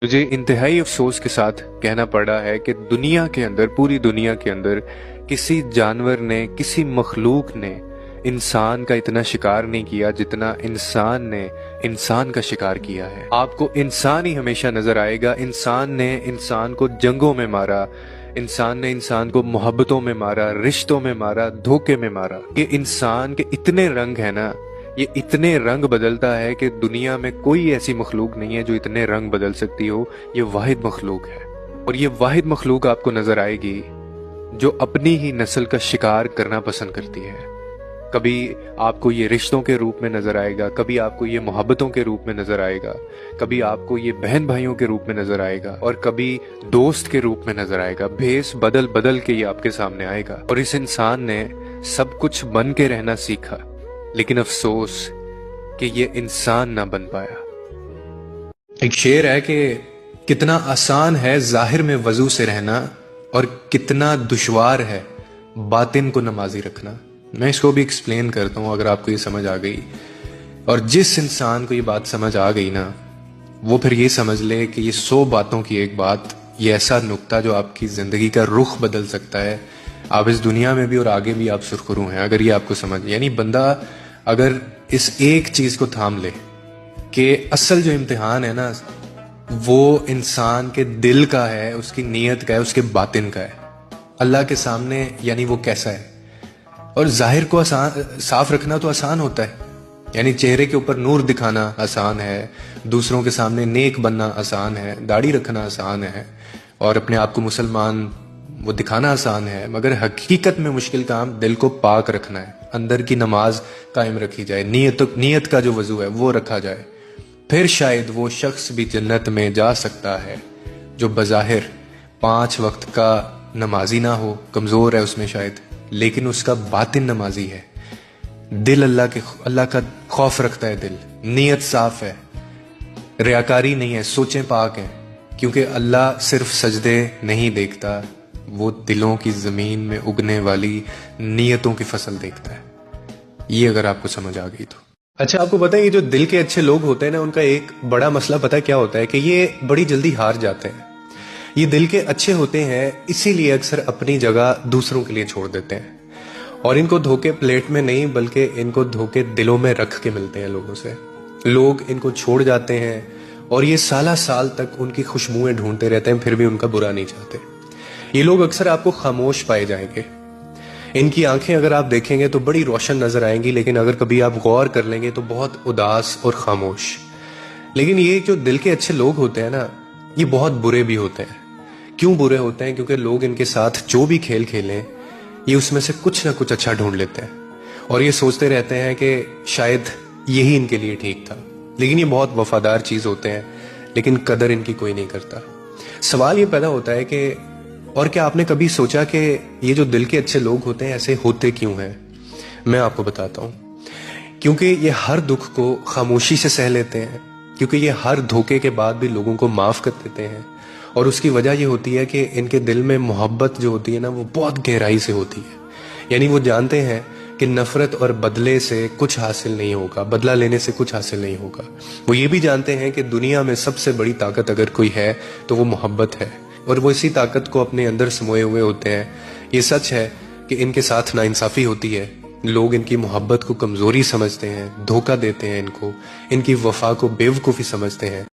मुझे इंतहाई अफसोस के साथ कहना पड़ा है कि दुनिया के अंदर, पूरी दुनिया के अंदर किसी जानवर ने, किसी मखलूक ने इंसान का इतना शिकार नहीं किया जितना इंसान ने इंसान का शिकार किया है। आपको इंसान ही हमेशा नजर आएगा। इंसान ने इंसान को जंगों में मारा, इंसान ने इंसान को मोहब्बतों में मारा, रिश्तों में मारा, धोखे में मारा। ये इंसान के इतने रंग है ना, ये इतने रंग बदलता है कि दुनिया में कोई ऐसी मखलूक नहीं है जो इतने रंग बदल सकती हो। ये वाहिद मखलूक है, और ये वाहिद मखलूक आपको नजर आएगी जो अपनी ही नस्ल का शिकार करना पसंद करती है। कभी आपको ये रिश्तों के रूप में नजर आएगा, कभी आपको ये मोहब्बतों के रूप में नजर आएगा, कभी आपको ये बहन भाइयों के रूप में नजर आएगा, और कभी दोस्त के रूप में नजर आएगा। भेस बदल बदल के ये आपके सामने आएगा। और इस इंसान ने सब कुछ बन के रहना सीखा, लेकिन अफसोस कि ये इंसान ना बन पाया। एक शेर है कि कितना आसान है जाहिर में वजू से रहना, और कितना दुश्वार है बातिन को नमाजी रखना। मैं इसको भी एक्सप्लेन करता हूँ अगर आपको ये समझ आ गई। और जिस इंसान को ये बात समझ आ गई ना, वो फिर ये समझ ले कि ये 100 बातों की एक बात, ये ऐसा नुक्ता जो आपकी जिंदगी का रुख बदल सकता है। आप इस दुनिया में भी और आगे भी आप सुरखरू हैं अगर ये आपको समझ। यानी बंदा अगर इस एक चीज को थाम ले कि असल जो इम्तिहान है ना, वो इंसान के दिल का है, उसकी नीयत का है, उसके बातिन का है अल्लाह के सामने। यानी वो कैसा है। और जाहिर को साफ रखना तो आसान होता है, यानी चेहरे के ऊपर नूर दिखाना आसान है, दूसरों के सामने नेक बनना आसान है, दाढ़ी रखना आसान है, और अपने आप को मुसलमान वो दिखाना आसान है। मगर हकीकत में मुश्किल काम दिल को पाक रखना है। अंदर की नमाज कायम रखी जाए, नीयत का जो वजू है वो रखा जाए, फिर शायद वो शख्स भी जन्नत में जा सकता है जो बज़ाहिर 5 वक्त का नमाजी ना हो, कमजोर है उसमें शायद, लेकिन उसका बातिन नमाजी है। दिल अल्लाह का खौफ रखता है, दिल नीयत साफ है, रियाकारी नहीं है, सोचें पाक हैं। क्योंकि अल्लाह सिर्फ सजदे नहीं देखता, वो दिलों की जमीन में उगने वाली नीयतों की फसल देखता है। ये अगर आपको समझ आ गई तो अच्छा। आपको पता है ये जो दिल के अच्छे लोग होते हैं ना, उनका एक बड़ा मसला पता है क्या होता है कि ये बड़ी जल्दी हार जाते हैं। ये दिल के अच्छे होते हैं, इसीलिए अक्सर अपनी जगह दूसरों के लिए छोड़ देते हैं। और इनको धोखे प्लेट में नहीं बल्कि इनको धोखे दिलों में रख के मिलते हैं लोगों से। लोग इनको छोड़ जाते हैं और ये साला साल तक उनकी खुशबुएं ढूंढते रहते हैं, फिर भी उनका बुरा नहीं चाहते। ये लोग अक्सर आपको खामोश पाए जाएंगे। इनकी आंखें अगर आप देखेंगे तो बड़ी रोशन नजर आएंगी, लेकिन अगर कभी आप गौर कर लेंगे तो बहुत उदास और खामोश। लेकिन ये जो दिल के अच्छे लोग होते हैं ना, ये बहुत बुरे भी होते हैं। क्यों बुरे होते हैं? क्योंकि लोग इनके साथ जो भी खेल खेलें, ये उसमें से कुछ ना कुछ अच्छा ढूंढ लेते हैं, और ये सोचते रहते हैं कि शायद यही इनके लिए ठीक था। लेकिन ये बहुत वफादार चीज होते हैं, लेकिन कदर इनकी कोई नहीं करता। सवाल ये पैदा होता है कि और क्या आपने कभी सोचा कि ये जो दिल के अच्छे लोग होते हैं ऐसे होते क्यों हैं? मैं आपको बताता हूं। क्योंकि ये हर दुख को खामोशी से सह लेते हैं, क्योंकि ये हर धोखे के बाद भी लोगों को माफ कर देते हैं। और उसकी वजह ये होती है कि इनके दिल में मोहब्बत जो होती है ना, वो बहुत गहराई से होती है। यानी वो जानते हैं कि नफरत और बदले से कुछ हासिल नहीं होगा, बदला लेने से कुछ हासिल नहीं होगा। वो ये भी जानते हैं कि दुनिया में सबसे बड़ी ताकत अगर कोई है तो वो मोहब्बत है, और वो इसी ताकत को अपने अंदर समोए हुए होते हैं। ये सच है कि इनके साथ नाइंसाफी होती है, लोग इनकी मोहब्बत को कमजोरी समझते हैं, धोखा देते हैं इनको, इनकी वफा को बेवकूफ़ी समझते हैं।